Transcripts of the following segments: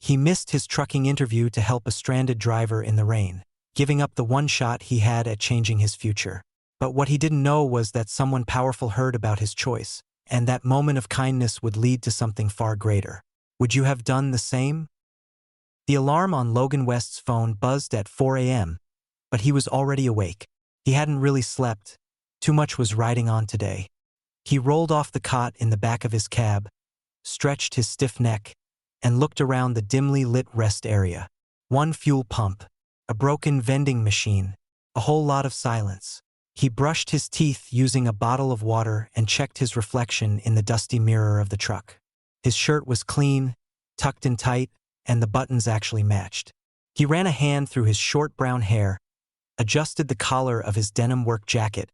He missed his trucking interview to help a stranded driver in the rain, giving up the one shot he had at changing his future. But what he didn't know was that someone powerful heard about his choice, and that moment of kindness would lead to something far greater. Would you have done the same? The alarm on Logan West's phone buzzed at 4 a.m., but he was already awake. He hadn't really slept. Too much was riding on today. He rolled off the cot in the back of his cab, stretched his stiff neck, and looked around the dimly lit rest area. One fuel pump, a broken vending machine, a whole lot of silence. He brushed his teeth using a bottle of water and checked his reflection in the dusty mirror of the truck. His shirt was clean, tucked in tight, and the buttons actually matched. He ran a hand through his short brown hair, adjusted the collar of his denim work jacket,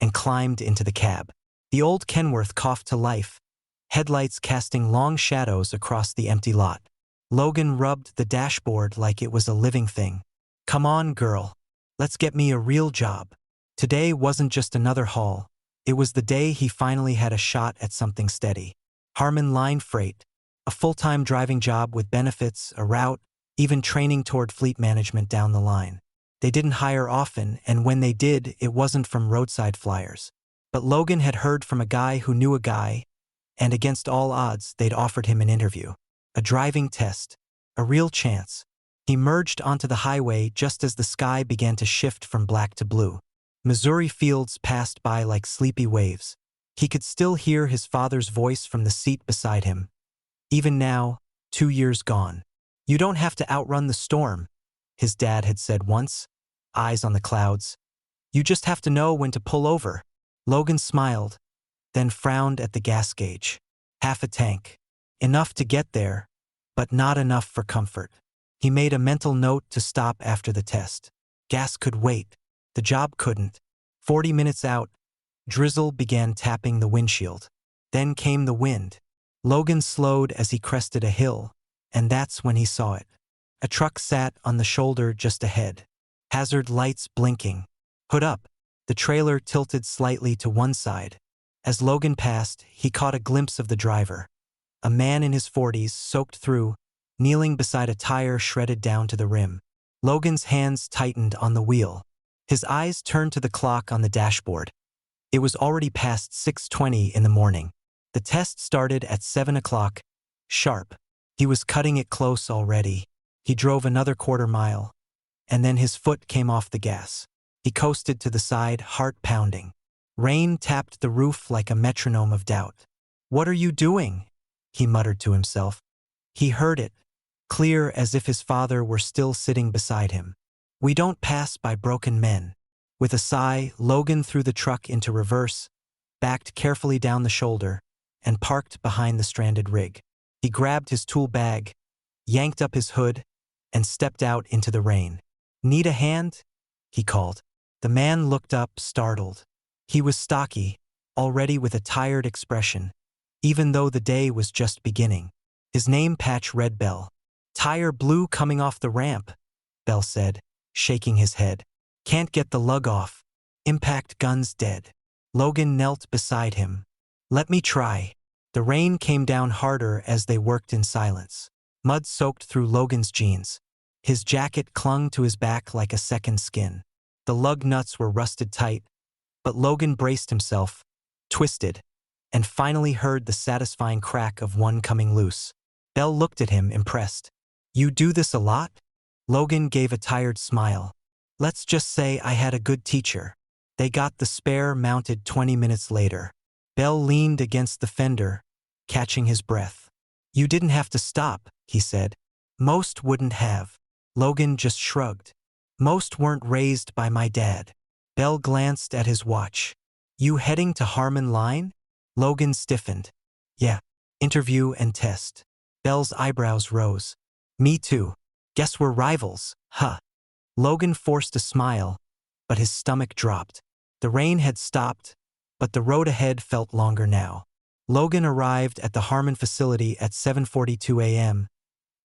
and climbed into the cab. The old Kenworth coughed to life, headlights casting long shadows across the empty lot. Logan rubbed the dashboard like it was a living thing. "Come on, girl. Let's get me a real job." Today wasn't just another haul. It was the day he finally had a shot at something steady. Harmon Line Freight, a full-time driving job with benefits, a route, even training toward fleet management down the line. They didn't hire often, and when they did, it wasn't from roadside flyers. But Logan had heard from a guy who knew a guy, and against all odds, they'd offered him an interview. A driving test. A real chance. He merged onto the highway just as the sky began to shift from black to blue. Missouri fields passed by like sleepy waves. He could still hear his father's voice from the seat beside him. Even now, 2 years gone. "You don't have to outrun the storm," his dad had said once, eyes on the clouds. "You just have to know when to pull over." Logan smiled, then frowned at the gas gauge. Half a tank. Enough to get there, but not enough for comfort. He made a mental note to stop after the test. Gas could wait. The job couldn't. 40 minutes out, drizzle began tapping the windshield. Then came the wind. Logan slowed as he crested a hill, and that's when he saw it. A truck sat on the shoulder just ahead. Hazard lights blinking. Hood up. The trailer tilted slightly to one side. As Logan passed, he caught a glimpse of the driver. A man in his 40s, soaked through, kneeling beside a tire shredded down to the rim. Logan's hands tightened on the wheel. His eyes turned to the clock on the dashboard. It was already past 6:20 in the morning. The test started at 7 o'clock, sharp. He was cutting it close already. He drove another quarter mile, and then his foot came off the gas. He coasted to the side, heart pounding. Rain tapped the roof like a metronome of doubt. "What are you doing?" he muttered to himself. He heard it, clear as if his father were still sitting beside him. "We don't pass by broken men." With a sigh, Logan threw the truck into reverse, backed carefully down the shoulder, and parked behind the stranded rig. He grabbed his tool bag, yanked up his hood, and stepped out into the rain. "Need a hand?" he called. The man looked up, startled. He was stocky, already with a tired expression, even though the day was just beginning. His name patch read Bell. "Tire blew coming off the ramp," Bell said, shaking his head. "Can't get the lug off. Impact gun's dead." Logan knelt beside him. "Let me try." The rain came down harder as they worked in silence. Mud soaked through Logan's jeans. His jacket clung to his back like a second skin. The lug nuts were rusted tight, but Logan braced himself, twisted, and finally heard the satisfying crack of one coming loose. Bell looked at him, impressed. "You do this a lot?" Logan gave a tired smile. "Let's just say I had a good teacher." They got the spare mounted 20 minutes later. Bell leaned against the fender, catching his breath. "You didn't have to stop," he said. "Most wouldn't have." Logan just shrugged. "Most weren't raised by my dad." Bell glanced at his watch. "You heading to Harmon Line?" Logan stiffened. "Yeah. Interview and test." Bell's eyebrows rose. "Me too. Guess we're rivals, huh?" Logan forced a smile, but his stomach dropped. The rain had stopped, but the road ahead felt longer now. Logan arrived at the Harmon facility at 7:42 a.m.,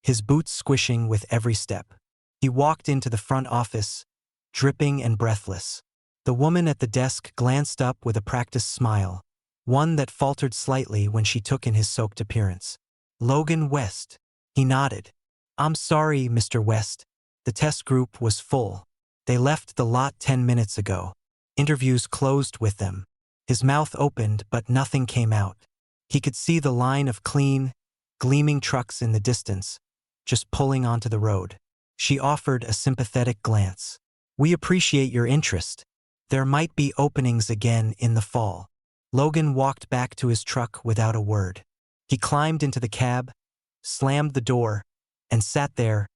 his boots squishing with every step. He walked into the front office, dripping and breathless. The woman at the desk glanced up with a practiced smile, one that faltered slightly when she took in his soaked appearance. "Logan West." He nodded. "I'm sorry, Mr. West. The test group was full. They left the lot 10 minutes ago. Interviews closed with them." His mouth opened, but nothing came out. He could see the line of clean, gleaming trucks in the distance, just pulling onto the road. She offered a sympathetic glance. "We appreciate your interest. There might be openings again in the fall." Logan walked back to his truck without a word. He climbed into the cab, slammed the door, and sat there,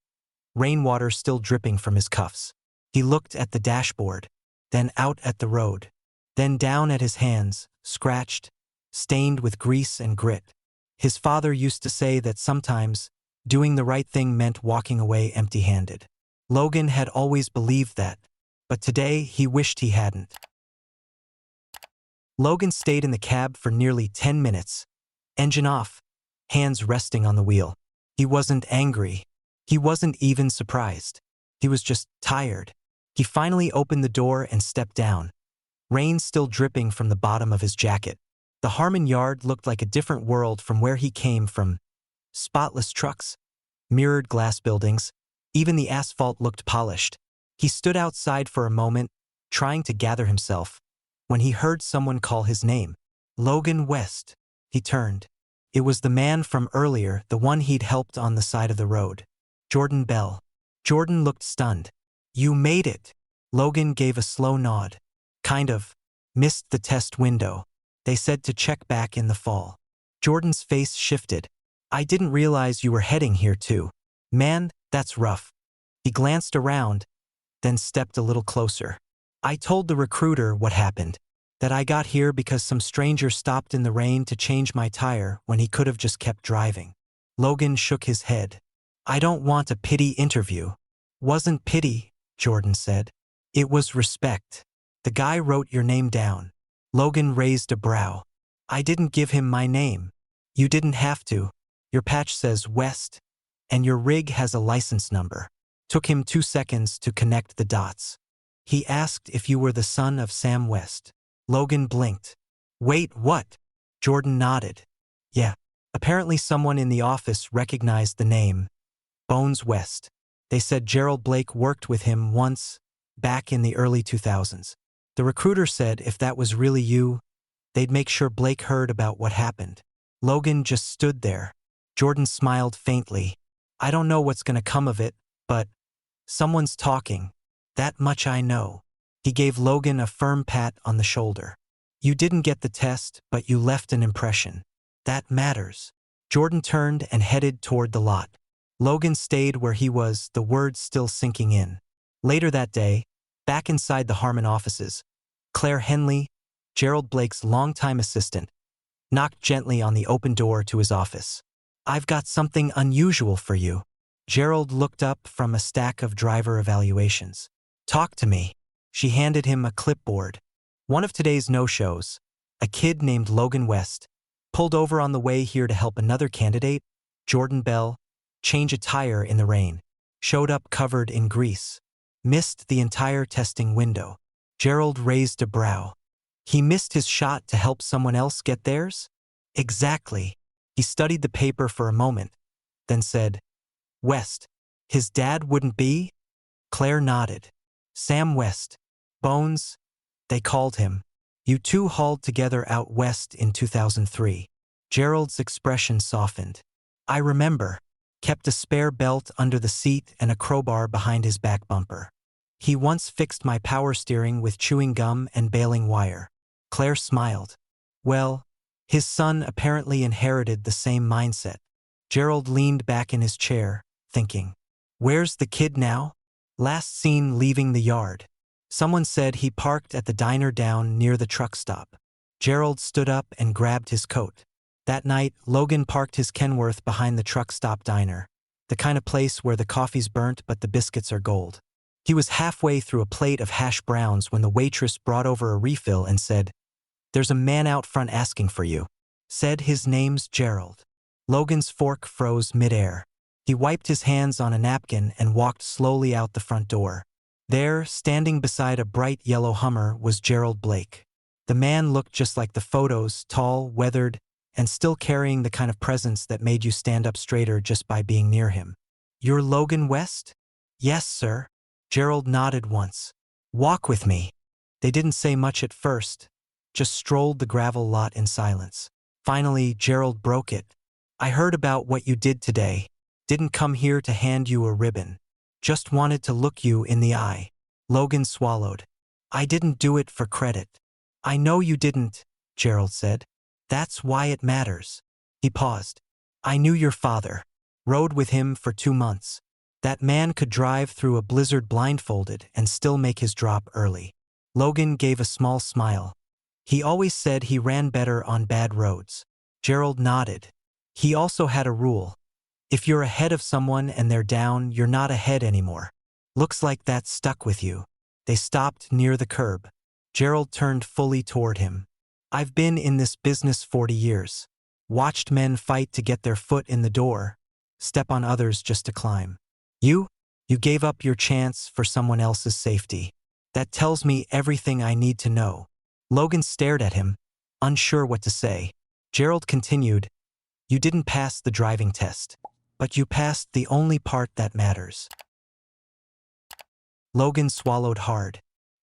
rainwater still dripping from his cuffs. He looked at the dashboard, then out at the road, then down at his hands, scratched, stained with grease and grit. His father used to say that sometimes doing the right thing meant walking away empty-handed. Logan had always believed that, but today he wished he hadn't. Logan stayed in the cab for nearly 10 minutes, engine off, hands resting on the wheel. He wasn't angry. He wasn't even surprised. He was just tired. He finally opened the door and stepped down, rain still dripping from the bottom of his jacket. The Harmon yard looked like a different world from where he came from. Spotless trucks, mirrored glass buildings, even the asphalt looked polished. He stood outside for a moment, trying to gather himself, when he heard someone call his name. "Logan West." He turned. It was the man from earlier, the one he'd helped on the side of the road. Jordan Bell. Jordan looked stunned. "You made it." Logan gave a slow nod. "Kind of. Missed the test window. They said to check back in the fall." Jordan's face shifted. "I didn't realize you were heading here too. Man, that's rough." He glanced around, then stepped a little closer. "I told the recruiter what happened, that I got here because some stranger stopped in the rain to change my tire when he could have just kept driving." Logan shook his head. "I don't want a pity interview." "Wasn't pity," Jordan said. "It was respect. The guy wrote your name down." Logan raised a brow. "I didn't give him my name." "You didn't have to. Your patch says West, and your rig has a license number." Took him 2 seconds to connect the dots. "He asked if you were the son of Sam West." Logan blinked. "Wait, what?" Jordan nodded. "Yeah. Apparently someone in the office recognized the name. Bones West. They said Gerald Blake worked with him once, back in the early 2000s. The recruiter said if that was really you, they'd make sure Blake heard about what happened." Logan just stood there. Jordan smiled faintly. "I don't know what's going to come of it, but someone's talking. That much I know." He gave Logan a firm pat on the shoulder. "You didn't get the test, but you left an impression. That matters." Jordan turned and headed toward the lot. Logan stayed where he was, the words still sinking in. Later that day, back inside the Harmon offices, Claire Henley, Gerald Blake's longtime assistant, knocked gently on the open door to his office. "I've got something unusual for you." Gerald looked up from a stack of driver evaluations. "Talk to me." She handed him a clipboard. One of today's no-shows, a kid named Logan West, pulled over on the way here to help another candidate, Jordan Bell, change a tire in the rain. Showed up covered in grease. Missed the entire testing window. Gerald raised a brow. He missed his shot to help someone else get theirs? Exactly. He studied the paper for a moment, then said, "West. His dad wouldn't be?" Claire nodded. "Sam West. Bones, they called him. You two hauled together out west in 2003. Gerald's expression softened. "I remember." Kept a spare belt under the seat and a crowbar behind his back bumper. "He once fixed my power steering with chewing gum and baling wire." Claire smiled. "Well, his son apparently inherited the same mindset." Gerald leaned back in his chair, thinking. "Where's the kid now?" "Last seen leaving the yard. Someone said he parked at the diner down near the truck stop." Gerald stood up and grabbed his coat. That night, Logan parked his Kenworth behind the truck stop diner, the kind of place where the coffee's burnt but the biscuits are gold. He was halfway through a plate of hash browns when the waitress brought over a refill and said, "There's a man out front asking for you." Said his name's Gerald. Logan's fork froze midair. He wiped his hands on a napkin and walked slowly out the front door. There, standing beside a bright yellow Hummer, was Gerald Blake. The man looked just like the photos, tall, weathered, and still carrying the kind of presence that made you stand up straighter just by being near him. "You're Logan West?" "Yes, sir." Gerald nodded once. "Walk with me." They didn't say much at first, just strolled the gravel lot in silence. Finally, Gerald broke it. "I heard about what you did today. Didn't come here to hand you a ribbon. Just wanted to look you in the eye." Logan swallowed. "I didn't do it for credit." "I know you didn't," Gerald said. "That's why it matters." He paused. "I knew your father. Rode with him for 2 months. That man could drive through a blizzard blindfolded and still make his drop early." Logan gave a small smile. "He always said he ran better on bad roads." Gerald nodded. "He also had a rule. If you're ahead of someone and they're down, you're not ahead anymore. Looks like that stuck with you." They stopped near the curb. Gerald turned fully toward him. "I've been in this business 40 years. Watched men fight to get their foot in the door, step on others just to climb. You gave up your chance for someone else's safety. That tells me everything I need to know." Logan stared at him, unsure what to say. Gerald continued, "You didn't pass the driving test, but you passed the only part that matters." Logan swallowed hard.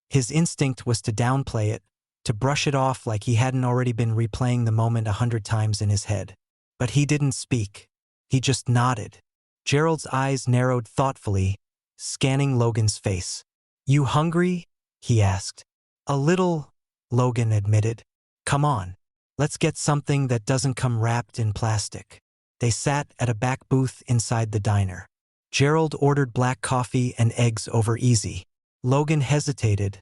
His instinct was to downplay it, to brush it off like he hadn't already been replaying the moment 100 times in his head. But he didn't speak. He just nodded. Gerald's eyes narrowed thoughtfully, scanning Logan's face. "You hungry?" he asked. "A little," Logan admitted. "Come on. Let's get something that doesn't come wrapped in plastic." They sat at a back booth inside the diner. Gerald ordered black coffee and eggs over easy. Logan hesitated,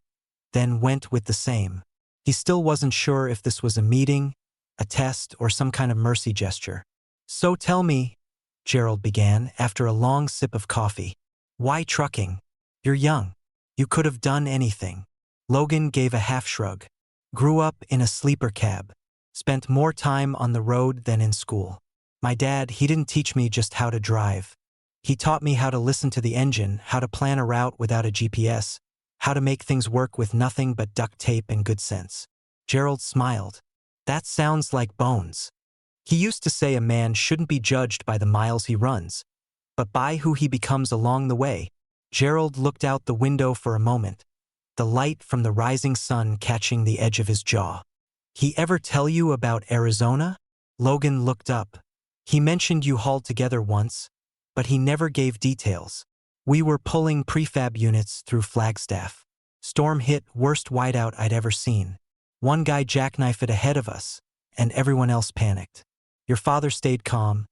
then went with the same. He still wasn't sure if this was a meeting, a test, or some kind of mercy gesture. "So tell me," Gerald began after a long sip of coffee. "Why trucking? You're young. You could have done anything." Logan gave a half shrug. "Grew up in a sleeper cab. Spent more time on the road than in school. My dad, he didn't teach me just how to drive. He taught me how to listen to the engine, how to plan a route without a GPS, how to make things work with nothing but duct tape and good sense." Gerald smiled. "That sounds like Bones." He used to say a man shouldn't be judged by the miles he runs, but by who he becomes along the way. Gerald looked out the window for a moment, the light from the rising sun catching the edge of his jaw. "He ever tell you about Arizona?" Logan looked up. "He mentioned you hauled together once, but he never gave details. We were pulling prefab units through Flagstaff. Storm hit, worst whiteout I'd ever seen. One guy jackknifed it ahead of us, and everyone else panicked. Your father stayed calm,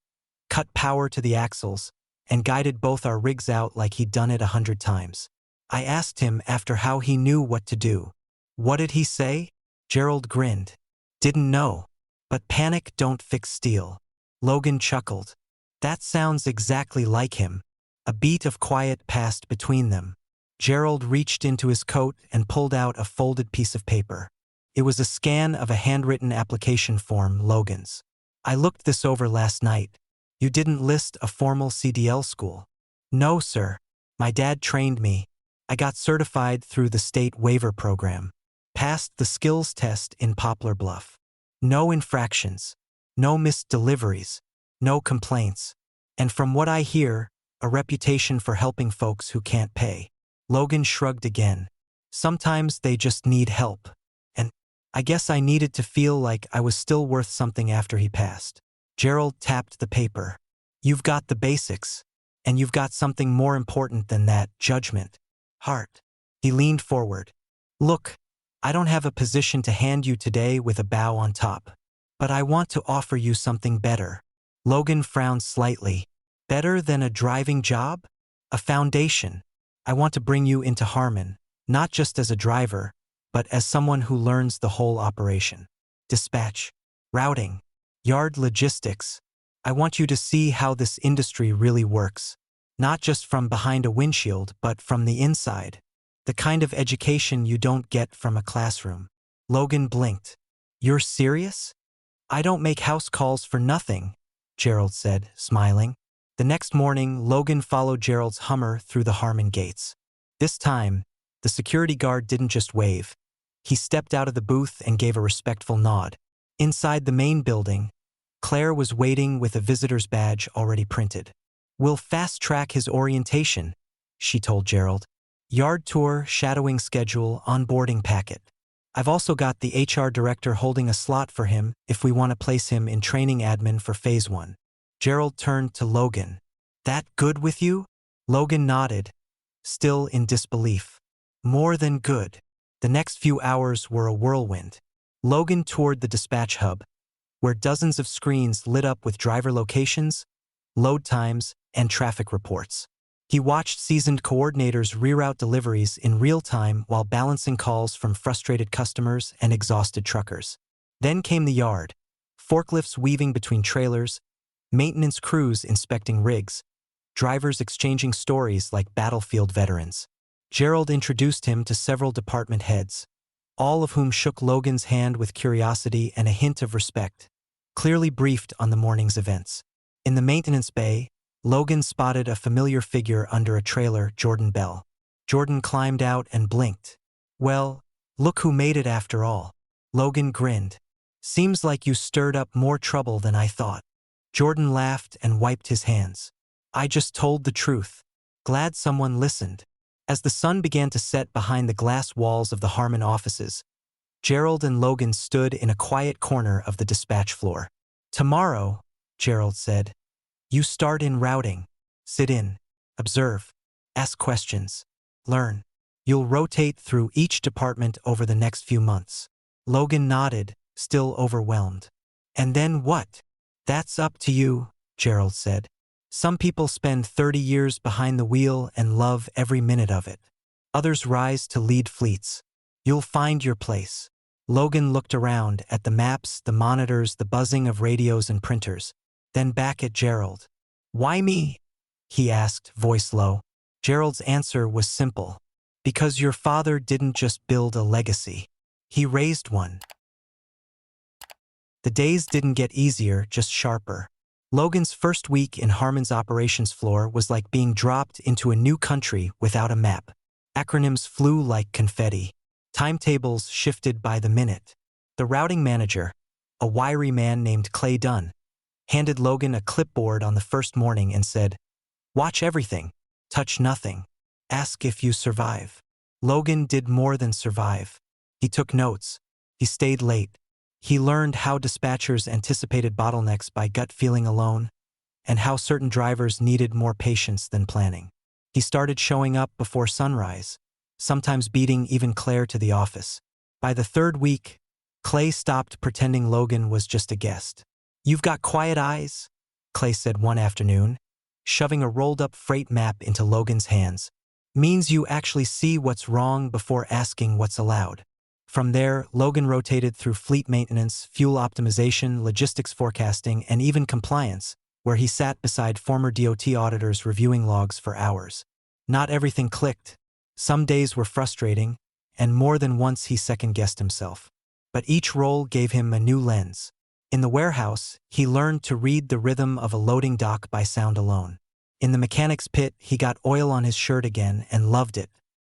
cut power to the axles, and guided both our rigs out like he'd done it 100 times. I asked him after how he knew what to do. What did he say?" Gerald grinned. "Didn't know. But panic don't fix steel." Logan chuckled. "That sounds exactly like him." A beat of quiet passed between them. Gerald reached into his coat and pulled out a folded piece of paper. It was a scan of a handwritten application form, Logan's. "I looked this over last night. You didn't list a formal CDL school." "No, sir. My dad trained me. I got certified through the state waiver program. Passed the skills test in Poplar Bluff. No infractions. No missed deliveries. No complaints. And from what I hear, a reputation for helping folks who can't pay." Logan shrugged again. "Sometimes they just need help. And I guess I needed to feel like I was still worth something after he passed." Gerald tapped the paper. "You've got the basics. And you've got something more important than that, judgment. Heart." He leaned forward. "Look, I don't have a position to hand you today with a bow on top. But I want to offer you something better." Logan frowned slightly. "Better than a driving job?" "A foundation. I want to bring you into Harmon, not just as a driver, but as someone who learns the whole operation. Dispatch, routing, yard logistics. I want you to see how this industry really works. Not just from behind a windshield, but from the inside. The kind of education you don't get from a classroom." Logan blinked. "You're serious?" "I don't make house calls for nothing," Gerald said, smiling. The next morning, Logan followed Gerald's Hummer through the Harmon gates. This time, the security guard didn't just wave. He stepped out of the booth and gave a respectful nod. Inside the main building, Claire was waiting with a visitor's badge already printed. We'll fast-track his orientation, she told Gerald. Yard tour, shadowing schedule, onboarding packet. I've also got the HR director holding a slot for him if we want to place him in training admin for phase 1. Gerald turned to Logan. That good with you? Logan nodded, still in disbelief. More than good. The next few hours were a whirlwind. Logan toured the dispatch hub, where dozens of screens lit up with driver locations, load times, and traffic reports. He watched seasoned coordinators reroute deliveries in real time while balancing calls from frustrated customers and exhausted truckers. Then came the yard, forklifts weaving between trailers, maintenance crews inspecting rigs, drivers exchanging stories like battlefield veterans. Gerald introduced him to several department heads, all of whom shook Logan's hand with curiosity and a hint of respect, clearly briefed on the morning's events. In the maintenance bay, Logan spotted a familiar figure under a trailer, Jordan Bell. Jordan climbed out and blinked. Well, look who made it after all. Logan grinned. Seems like you stirred up more trouble than I thought. Jordan laughed and wiped his hands. I just told the truth. Glad someone listened. As the sun began to set behind the glass walls of the Harmon offices, Gerald and Logan stood in a quiet corner of the dispatch floor. Tomorrow, Gerald said, you start in routing. Sit in, observe, ask questions, learn. You'll rotate through each department over the next few months. Logan nodded, still overwhelmed. And then what? That's up to you, Gerald said. Some people spend 30 years behind the wheel and love every minute of it. Others rise to lead fleets. You'll find your place. Logan looked around at the maps, the monitors, the buzzing of radios and printers, then back at Gerald. Why me? He asked, voice low. Gerald's answer was simple. Because your father didn't just build a legacy. He raised one. The days didn't get easier, just sharper. Logan's first week in Harmon's operations floor was like being dropped into a new country without a map. Acronyms flew like confetti. Timetables shifted by the minute. The routing manager, a wiry man named Clay Dunn, handed Logan a clipboard on the first morning and said, watch everything, touch nothing, ask if you survive. Logan did more than survive. He took notes. He stayed late. He learned how dispatchers anticipated bottlenecks by gut feeling alone, and how certain drivers needed more patience than planning. He started showing up before sunrise, sometimes beating even Claire to the office. By the third week, Clay stopped pretending Logan was just a guest. You've got quiet eyes, Clay said one afternoon, shoving a rolled-up freight map into Logan's hands. Means you actually see what's wrong before asking what's allowed. From there, Logan rotated through fleet maintenance, fuel optimization, logistics forecasting, and even compliance, where he sat beside former DOT auditors reviewing logs for hours. Not everything clicked. Some days were frustrating, and more than once he second-guessed himself. But each role gave him a new lens. In the warehouse, he learned to read the rhythm of a loading dock by sound alone. In the mechanic's pit, he got oil on his shirt again and loved it.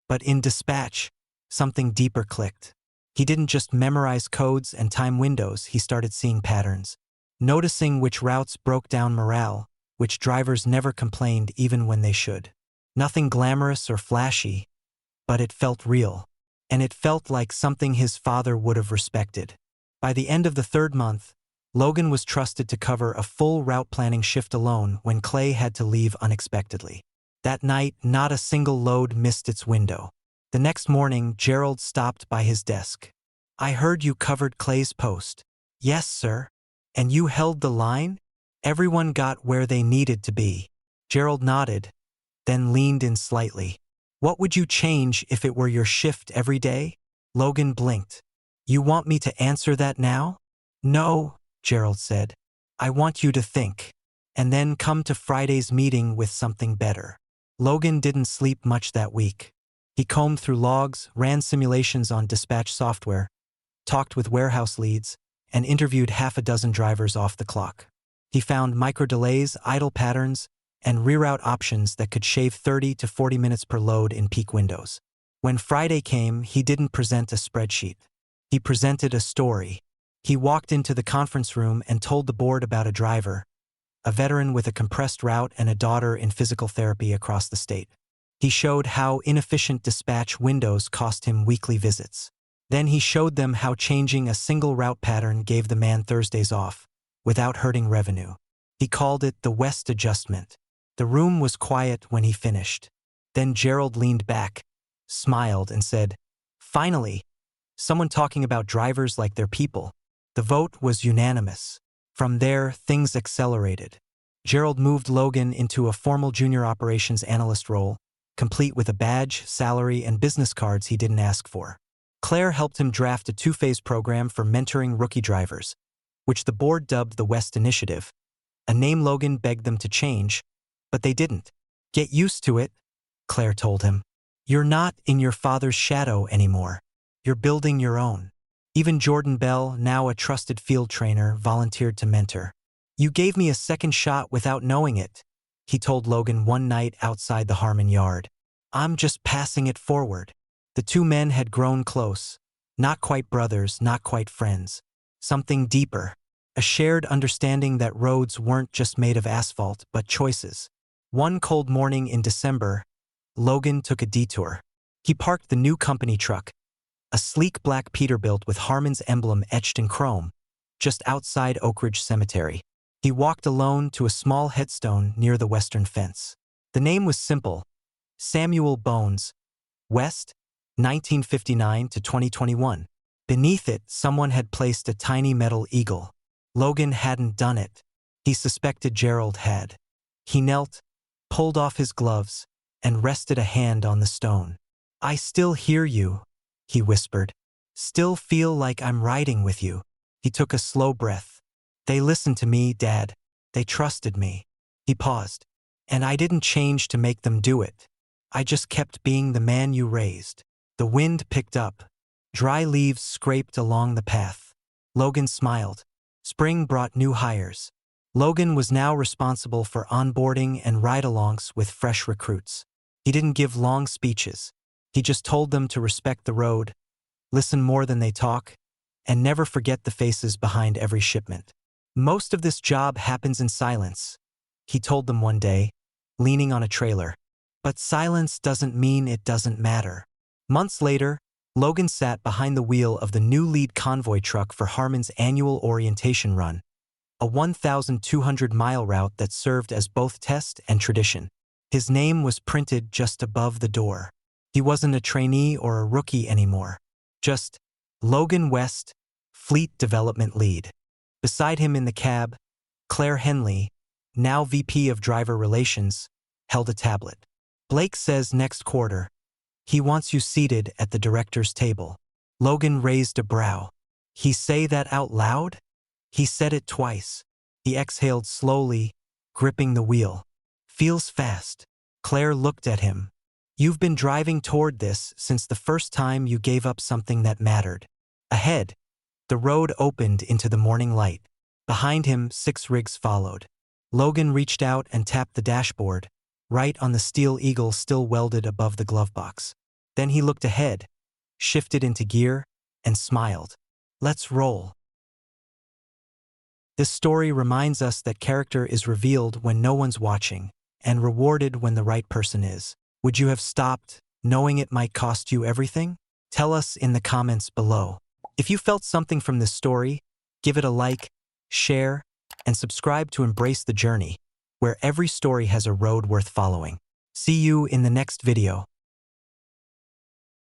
But in dispatch, something deeper clicked. He didn't just memorize codes and time windows, he started seeing patterns. Noticing which routes broke down morale, which drivers never complained even when they should. Nothing glamorous or flashy, but it felt real. And it felt like something his father would have respected. By the end of the third month, Logan was trusted to cover a full route planning shift alone when Clay had to leave unexpectedly. That night, not a single load missed its window. The next morning, Gerald stopped by his desk. I heard you covered Clay's post. Yes, sir. And you held the line? Everyone got where they needed to be. Gerald nodded, then leaned in slightly. What would you change if it were your shift every day? Logan blinked. You want me to answer that now? No, Gerald said. I want you to think. And then come to Friday's meeting with something better. Logan didn't sleep much that week. He combed through logs, ran simulations on dispatch software, talked with warehouse leads, and interviewed half a dozen drivers off the clock. He found micro-delays, idle patterns, and reroute options that could shave 30 to 40 minutes per load in peak windows. When Friday came, he didn't present a spreadsheet. He presented a story. He walked into the conference room and told the board about a driver, a veteran with a compressed route and a daughter in physical therapy across the state. He showed how inefficient dispatch windows cost him weekly visits. Then he showed them how changing a single route pattern gave the man Thursdays off, without hurting revenue. He called it the West Adjustment. The room was quiet when he finished. Then Gerald leaned back, smiled, and said, "Finally, someone talking about drivers like they're people." The vote was unanimous. From there, things accelerated. Gerald moved Logan into a formal junior operations analyst role, complete with a badge, salary, and business cards he didn't ask for. Claire helped him draft a two-phase program for mentoring rookie drivers, which the board dubbed the West Initiative, a name Logan begged them to change, but they didn't. "Get used to it," Claire told him. "You're not in your father's shadow anymore. You're building your own." Even Jordan Bell, now a trusted field trainer, volunteered to mentor. "You gave me a second shot without knowing it," he told Logan one night outside the Harmon yard. "I'm just passing it forward." The two men had grown close. Not quite brothers, not quite friends. Something deeper. A shared understanding that roads weren't just made of asphalt, but choices. One cold morning in December, Logan took a detour. He parked the new company truck, a sleek black Peterbilt with Harmon's emblem etched in chrome, just outside Oak Ridge Cemetery. He walked alone to a small headstone near the western fence. The name was simple: Samuel Bones, West, 1959 to 2021. Beneath it, someone had placed a tiny metal eagle. Logan hadn't done it. He suspected Gerald had. He knelt, pulled off his gloves, and rested a hand on the stone. "I still hear you," he whispered. "Still feel like I'm riding with you." He took a slow breath. "They listened to me, Dad. They trusted me." He paused. "And I didn't change to make them do it. I just kept being the man you raised." The wind picked up. Dry leaves scraped along the path. Logan smiled. Spring brought new hires. Logan was now responsible for onboarding and ride-alongs with fresh recruits. He didn't give long speeches. He just told them to respect the road, listen more than they talk, and never forget the faces behind every shipment. "Most of this job happens in silence," he told them one day, leaning on a trailer. "But silence doesn't mean it doesn't matter." Months later, Logan sat behind the wheel of the new lead convoy truck for Harmon's annual orientation run, a 1,200-mile route that served as both test and tradition. His name was printed just above the door. He wasn't a trainee or a rookie anymore. Just Logan West, Fleet Development Lead. Beside him in the cab, Claire Henley, now VP of Driver Relations, held a tablet. "Blake says next quarter. He wants you seated at the director's table." Logan raised a brow. "He say that out loud?" He said it twice. He exhaled slowly, gripping the wheel. "Feels fast." Claire looked at him. "You've been driving toward this since the first time you gave up something that mattered." Ahead, the road opened into the morning light. Behind him, 6 rigs followed. Logan reached out and tapped the dashboard, right on the steel eagle still welded above the glove box. Then he looked ahead, shifted into gear, and smiled. "Let's roll." This story reminds us that character is revealed when no one's watching, and rewarded when the right person is. Would you have stopped, knowing it might cost you everything? Tell us in the comments below. If you felt something from this story, give it a like, share, and subscribe to embrace the journey, where every story has a road worth following. See you in the next video.